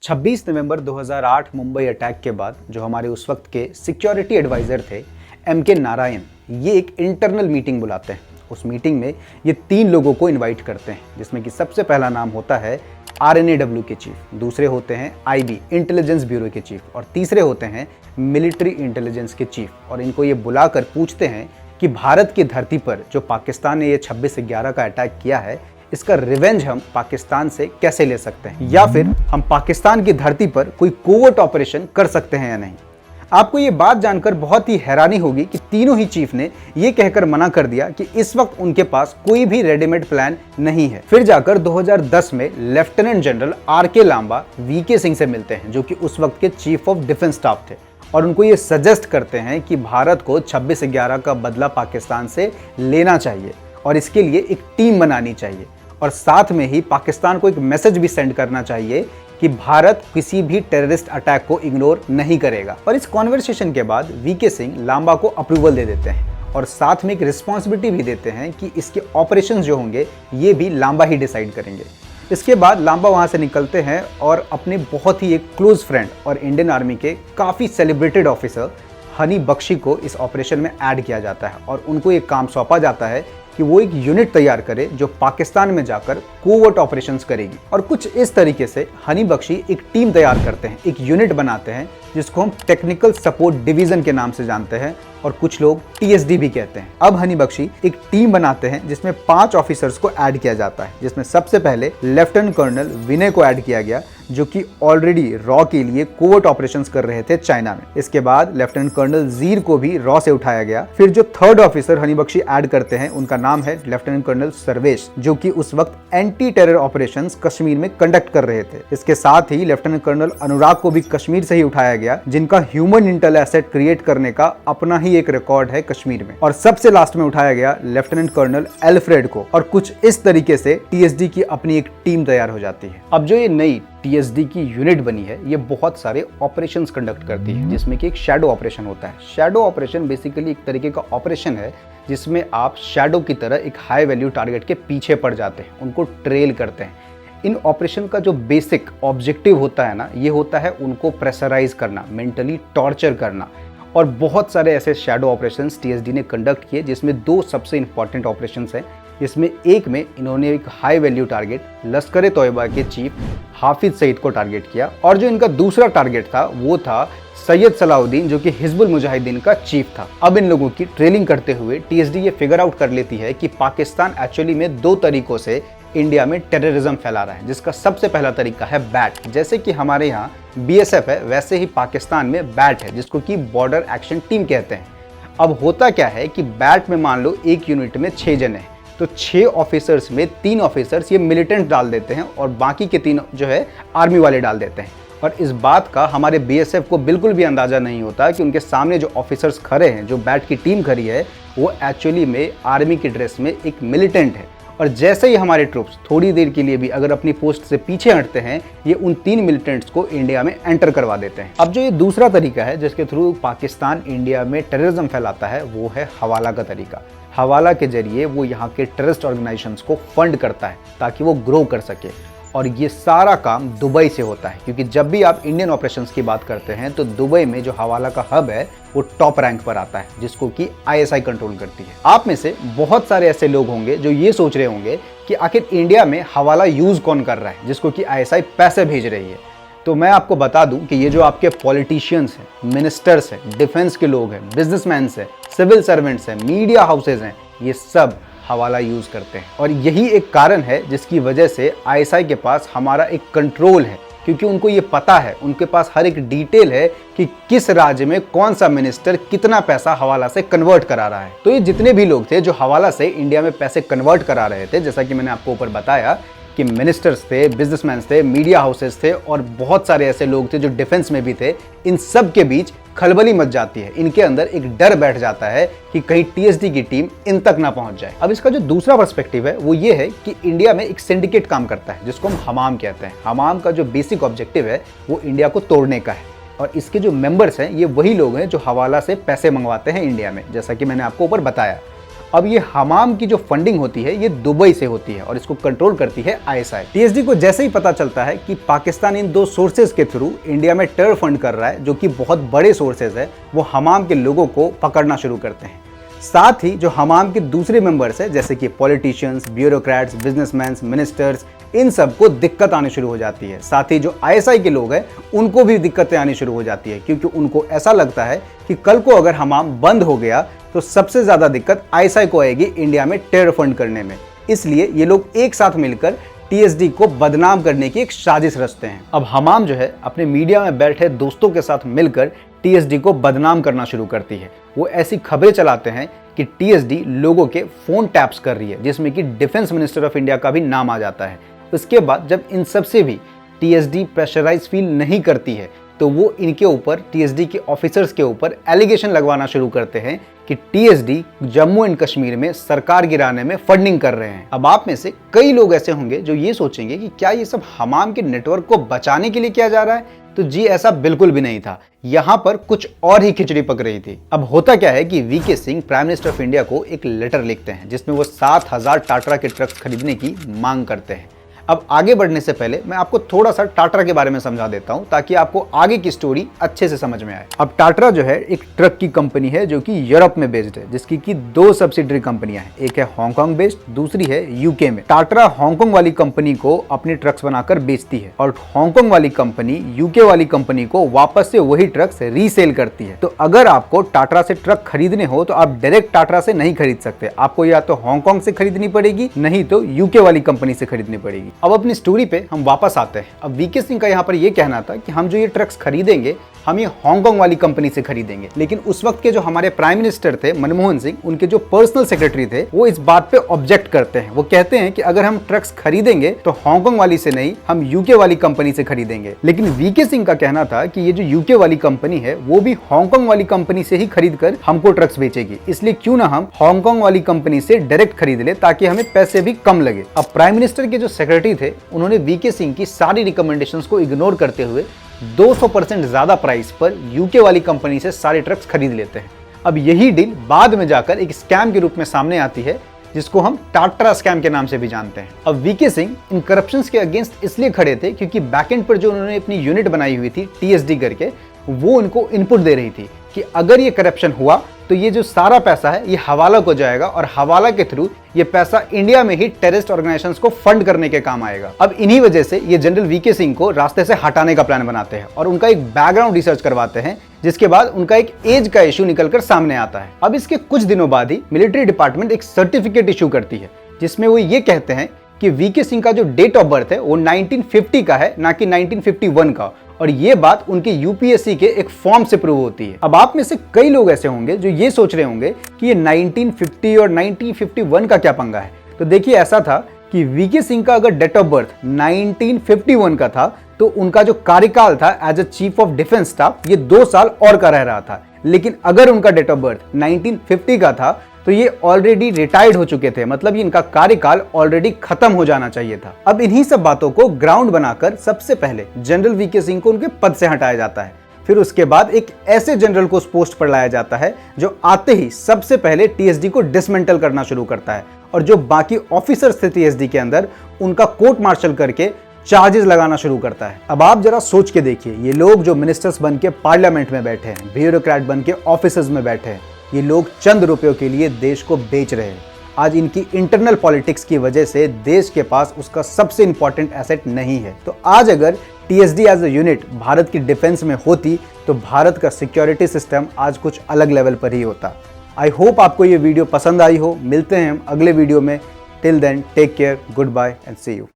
26 नवंबर 2008 Mumbai attack के बाद जो हमारे उस वक्त के सिक्योरिटी एडवाइज़र थे एम.के. नारायण, ये एक इंटरनल मीटिंग बुलाते हैं। उस मीटिंग में ये 3 लोगों को इनवाइट करते हैं, जिसमें कि सबसे पहला नाम होता है RNAW के चीफ, दूसरे होते हैं IB इंटेलिजेंस ब्यूरो के चीफ और तीसरे होते हैं मिलिट्री इंटेलिजेंस के चीफ। और इनको ये बुलाकर पूछते हैं कि भारत की धरती पर जो पाकिस्तान ने ये 26/11 का अटैक किया है, इसका रिवेंज हम पाकिस्तान से कैसे ले सकते हैं, या फिर हम पाकिस्तान की धरती पर कोई कोवर्ट ऑपरेशन कर सकते हैं या नहीं। आपको ये बात जानकर बहुत ही हैरानी होगी कि तीनों ही चीफ ने ये कहकर मना कर दिया कि इस वक्त उनके पास कोई भी रेडीमेड प्लान नहीं है। फिर जाकर 2010 में lieutenant general RK Lamba VK Singh से मिलते हैं, जो कि उस वक्त के चीफ ऑफ डिफेंस स्टाफ थे, और उनको ये सजेस्ट करते हैं कि भारत को 26/11 का बदला पाकिस्तान से लेना चाहिए और इसके लिए एक टीम बनानी चाहिए, और साथ में ही पाकिस्तान को एक मैसेज भी सेंड करना चाहिए कि भारत किसी भी टेररिस्ट अटैक को इग्नोर नहीं करेगा। और इस कॉन्वर्सेशन के बाद VK सिंह लांबा को अप्रूवल दे देते हैं और साथ में एक रिस्पॉन्सिबिलिटी भी देते हैं कि इसके ऑपरेशंस जो होंगे ये भी लांबा ही डिसाइड करेंगे। इसके बाद लांबा वहाँ से निकलते हैं और अपने बहुत ही एक क्लोज फ्रेंड और इंडियन आर्मी के काफ़ी सेलिब्रेटेड ऑफिसर हनी बख्शी को इस ऑपरेशन में ऐड किया जाता है और उनको एक काम सौंपा जाता है कि वो एक यूनिट तैयार करे जो पाकिस्तान में जाकर कोवर्ट ऑपरेशंस करेगी। और कुछ इस तरीके से हनी बख्शी एक टीम तैयार करते हैं, एक यूनिट बनाते हैं जिसको हम टेक्निकल सपोर्ट डिवीजन के नाम से जानते हैं और कुछ लोग TSD भी कहते हैं। अब हनी बख्शी एक टीम बनाते हैं जिसमें 5 ऑफिसर्स को ऐड किया जाता है, जिसमें सबसे पहले लेफ्टिनेंट कर्नल विनय को ऐड किया गया, जो कि ऑलरेडी रॉ के लिए कोवर्ट ऑपरेशंस कर रहे थे चाइना में। इसके बाद लेफ्टिनेंट कर्नल जीर को भी रॉ से उठाया गया। फिर जो 3rd officer Honey Bakshi add करते हैं उनका नाम है लेफ्टिनेंट कर्नल सर्वेश, जो कि उस वक्त एंटी टेरर ऑपरेशंस कश्मीर में कंडक्ट कर रहे थे। इसके साथ ही लेफ्टिनेंट कर्नल अनुराग को भी कश्मीर से ही उठाया गया, जिनका ह्यूमन इंटेल एसेट क्रिएट करने का अपना ही एक रिकॉर्ड है कश्मीर में। और सबसे लास्ट में उठाया गया लेफ्टिनेंट कर्नल एल्फ्रेड को। और कुछ इस तरीके से TSD की अपनी एक टीम तैयार हो जाती है। अब जो ये नई TSD की यूनिट बनी है, ये बहुत सारे ऑपरेशंस कंडक्ट करती है, जिसमें कि एक शैडो ऑपरेशन होता है। शैडो ऑपरेशन बेसिकली एक तरीके का ऑपरेशन है जिसमें आप शैडो की तरह एक हाई वैल्यू टारगेट के पीछे पड़ जाते हैं, उनको ट्रेल करते हैं। इन ऑपरेशन का जो बेसिक ऑब्जेक्टिव होता है ना, ये होता है उनको प्रेशराइज करना, मेंटली टॉर्चर करना। और बहुत सारे ऐसे शैडो ऑपरेशंस TSD ने कंडक्ट किए, जिसमें 2 सबसे इंपॉर्टेंट ऑपरेशंस हैं, जिसमें एक में इन्होंने एक हाई वैल्यू टारगेट लश्कर-ए-तोयबा के चीफ हाफिज सईद को टारगेट किया, और जो इनका दूसरा टारगेट था वो था सैयद सलाउद्दीन, जो कि हिजबुल मुजाहिदीन का चीफ था। अब इन लोगों की ट्रेलिंग करते हुए TSD ये फिगर आउट कर लेती है कि पाकिस्तान एक्चुअली में 2 तरीकों से इंडिया में टेररिज्म फैला रहा है, जिसका सबसे पहला तरीका है बैट। जैसे कि हमारे यहाँ BSF है, वैसे ही पाकिस्तान में बैट है, जिसको कि बॉर्डर एक्शन टीम कहते हैं। अब होता क्या है कि बैट में मान लो एक यूनिट में 6 जने हैं, तो 6 ऑफिसर्स में 3 ऑफिसर्स ये मिलिटेंट डाल देते हैं और बाकी के 3 जो है आर्मी वाले डाल देते हैं। और इस बात का हमारे BSF को बिल्कुल भी अंदाज़ा नहीं होता कि उनके सामने जो ऑफिसर्स खड़े हैं, जो बैट की टीम खड़ी है, वो एक्चुअली में आर्मी की ड्रेस में एक मिलिटेंट है। और जैसे ही हमारे ट्रूप्स थोड़ी देर के लिए भी अगर अपनी पोस्ट से पीछे हटते हैं, ये उन 3 मिलिटेंट्स को इंडिया में एंटर करवा देते हैं। अब जो ये दूसरा तरीका है जिसके थ्रू पाकिस्तान इंडिया में टेररिज्म फैलाता है, वो है हवाला का तरीका। हवाला के जरिए वो यहाँ के टेररिस्ट ऑर्गेनाइजेशंस को फंड करता है ताकि वो ग्रो कर सके। और ये सारा काम दुबई से होता है, क्योंकि जब भी आप इंडियन ऑपरेशंस की बात करते हैं तो दुबई में जो हवाला का हब है वो टॉप रैंक पर आता है, जिसको कि ISI कंट्रोल करती है। आप में से बहुत सारे ऐसे लोग होंगे जो ये सोच रहे होंगे कि आखिर इंडिया में हवाला यूज कौन कर रहा है, जिसको कि ISI पैसे भेज रही है। तो मैं आपको बता दूं कि ये जो आपके पॉलिटिशियंस हैं, मिनिस्टर्स हैं, डिफेंस के लोग हैं, बिजनेसमैन हैं, सिविल सर्वेंट्स हैं, मीडिया हाउसेज हैं, ये सब हवाला यूज करते हैं। और यही एक कारण है जिसकी वजह से ISI के पास हमारा एक कंट्रोल है, क्योंकि उनको ये पता है, उनके पास हर एक डिटेल है कि किस राज्य में कौन सा मिनिस्टर कितना पैसा हवाला से कन्वर्ट करा रहा है। तो ये जितने भी लोग थे जो हवाला से इंडिया में पैसे कन्वर्ट करा रहे थे, जैसा कि मैंने आपको ऊपर बताया कि मिनिस्टर्स थे, बिजनेसमैन थे, मीडिया हाउसेस थे और बहुत सारे ऐसे लोग थे जो डिफेंस में भी थे, इन सब के बीच खलबली मच जाती है। इनके अंदर एक डर बैठ जाता है कि कहीं TSD की टीम इन तक ना पहुंच जाए। अब इसका जो दूसरा पर्सपेक्टिव है वो ये है कि इंडिया में एक सिंडिकेट काम करता है, जिसको हम हमाम कहते हैं। हमाम का जो बेसिक ऑब्जेक्टिव है वो इंडिया को तोड़ने का है, और इसके जो मेंबर्स हैं ये वही लोग हैं जो हवाला से पैसे मंगवाते हैं इंडिया में, जैसा कि मैंने आपको ऊपर बताया। अब ये हमाम की जो फंडिंग होती है ये दुबई से होती है और इसको कंट्रोल करती है आईएसआई। टीएसडी को जैसे ही पता चलता है कि पाकिस्तान इन 2 सोर्सेज के थ्रू इंडिया में टेरर फंड कर रहा है, जो कि बहुत बड़े सोर्सेज है, वो हमाम के लोगों को पकड़ना शुरू करते हैं। साथ ही जो हमाम के दूसरे मेंबर्स हैं जैसे कि पॉलिटिशियंस, ब्यूरोक्रेट्स, बिजनेसमैन, मिनिस्टर्स, इन सबको दिक्कत आनी शुरू हो जाती है। साथ ही जो आईएसआई के लोग हैं उनको भी दिक्कतें आनी शुरू हो जाती है, क्योंकि उनको ऐसा लगता है कि कल को अगर हमाम बंद हो गया तो सबसे ज्यादा दिक्कत आईएसआई को आएगी इंडिया में टेरर फंड करने में। इसलिए ये लोग एक साथ मिलकर टीएसडी को बदनाम करने की एक साजिश रचते हैं। अब हमाम जो है अपने मीडिया में बैठे दोस्तों के साथ मिलकर टीएसडी को बदनाम करना शुरू करती है। वो ऐसी खबरें चलाते हैं कि टीएसडी लोगों के फोन टैप्स कर रही है, जिसमें कि डिफेंस मिनिस्टर ऑफ इंडिया का भी नाम आ जाता है। उसके बाद जब इन सब से भी टीएसडी प्रेशराइज फील नहीं करती है तो वो इनके ऊपर, टीएसडी के ऑफिसर्स के ऊपर एलिगेशन लगवाना शुरू करते हैं कि टीएसडी जम्मू एंड कश्मीर में सरकार गिराने में फंडिंग कर रहे हैं। अब आप में से कई लोग ऐसे होंगे जो ये सोचेंगे कि क्या ये सब हमाम के नेटवर्क को बचाने के लिए किया जा रहा है? तो जी ऐसा बिल्कुल भी नहीं था, यहाँ पर कुछ और ही खिचड़ी पक रही थी। अब होता क्या है कि VK Singh prime minister of India को एक लेटर लिखते हैं जिसमें वो 7000 टाटा के ट्रक्स खरीदने की मांग करते हैं। अब आगे बढ़ने से पहले मैं आपको थोड़ा सा टाटा के बारे में समझा देता हूं ताकि आपको आगे की स्टोरी अच्छे से समझ में आए। अब टाटा जो है एक ट्रक की कंपनी है जो कि यूरोप में बेस्ड है, जिसकी की 2 सब्सिडरी कंपनियां हैं, एक है हांगकांग बेस्ड, दूसरी है यूके में। टाटा हांगकांग वाली कंपनी को अपने ट्रक्स बनाकर बेचती है और हांगकांग वाली कंपनी यूके वाली कंपनी को वापस से वही ट्रक्स रीसेल करती है। तो अगर आपको टाटा से ट्रक खरीदने हो तो आप डायरेक्ट टाटा से नहीं खरीद सकते, आपको या तो हांगकांग से खरीदनी पड़ेगी, नहीं तो यूके वाली कंपनी से खरीदनी पड़ेगी। अब अपनी स्टोरी पे हम वापस आते हैं। अब वीके सिंह का यहाँ पर ये कहना था कि हम जो ये ट्रक्स खरीदेंगे हम ये हांगकांग वाली कंपनी से खरीदेंगे, लेकिन उस वक्त के जो हमारे प्राइम मिनिस्टर थे मनमोहन सिंह, उनके जो पर्सनल सेक्रेटरी थे, वो इस बात पे ऑब्जेक्ट करते हैं। वो कहते हैं कि अगर हम ट्रक्स खरीदेंगे तो हांगकांग वाली से नहीं, हम यूके वाली कंपनी से खरीदेंगे। लेकिन वीके सिंह का कहना था कि ये जो यूके वाली कंपनी है वो भी हांगकांग वाली कंपनी से ही खरीद कर हमको ट्रक्स बेचेगी, इसलिए क्यों ना हम हांगकांग वाली कंपनी से डायरेक्ट खरीद ले ताकि हमें पैसे भी कम लगे। अब प्राइम मिनिस्टर के जो सेक्रेटरी थे उन्होंने वीके सिंह की सारी रिकमेंडेशंस को इग्नोर करते हुए 200% ज्यादा प्राइस पर यूके वाली कंपनी से सारे ट्रक्स खरीद लेते हैं। अब यही डील बाद में जाकर एक स्कैम के रूप में सामने आती है जिसको हम टाटा स्कैम के नाम से भी जानते हैं। अब वीके सिंह इन करप्शंस के अगेंस्ट इसलिए खड़े थे क्योंकि बैकएंड पर जो उन्होंने अपनी यूनिट बनाई हुई थी टीएसडी करके, वो उनको इनपुट दे रही थी कि अगर ये करप्शन हुआ तो ये जो सारा पैसा है ये हवाला को जाएगा और हवाला के थ्रू ये पैसा इंडिया में ही टेररिस्ट ऑर्गेनाइजेशंस को फंड करने के काम आएगा। अब इन्हीं वजह से ये जनरल वीके सिंह को रास्ते से हटाने का प्लान बनाते हैं और उनका एक बैकग्राउंड रिसर्च करवाते हैं, जिसके बाद उनका एक एज का इशू निकलकर सामने आता है। अब इसके कुछ दिनों बाद ही मिलिट्री डिपार्टमेंट एक सर्टिफिकेट इशू करती है जिसमें वो ये कहते हैं कि वीके सिंह का जो डेट ऑफ बर्थ है वो 1950 का है, ना कि 1951 का, और ये बात उनके यूपीएससी के एक फॉर्म से प्रूव होती है। अब आप में से कई लोग ऐसे होंगे जो ये सोच रहे होंगे कि ये 1950 और 1951 का क्या पंगा है। तो देखिए, ऐसा था कि वीके सिंह का अगर डेट ऑफ बर्थ 1951 का था तो उनका जो कार्यकाल था as a chief of defence staff ये 2 साल और का रह रहा था। लेकिन अगर उनका डेट ऑफ बर्थ 1950 का था तो ये ऑलरेडी रिटायर्ड हो चुके थे, मतलब ये इनका कार्यकाल ऑलरेडी खत्म हो जाना चाहिए था। अब इन्हीं सब बातों को ग्राउंड बनाकर सबसे पहले जनरल वीके सिंह को उनके पद से हटाया जाता है। फिर उसके बाद एक ऐसे जनरल को उस पोस्ट पर लाया जाता है जो आते ही सबसे पहले टीएसडी को डिसमेंटल करना शुरू करता है और जो बाकी ऑफिसर्स थे टीएसडी के अंदर उनका कोर्ट मार्शल करके चार्जेस लगाना शुरू करता है। अब आप जरा सोच के देखिए, ये लोग जो मिनिस्टर्स बन के पार्लियामेंट में बैठे हैं, ब्यूरोक्रेट बन के ऑफिसर्स में बैठे हैं, ये लोग चंद रुपयों के लिए देश को बेच रहे हैं। आज इनकी इंटरनल पॉलिटिक्स की वजह से देश के पास उसका सबसे इंपॉर्टेंट एसेट नहीं है। तो आज अगर TSD as a unit Bharat की डिफेंस में होती तो भारत का सिक्योरिटी सिस्टम आज कुछ अलग लेवल पर ही होता। आई होप आपको ये वीडियो पसंद आई हो। मिलते हैं हम अगले वीडियो में। Till then take care, goodbye and see you.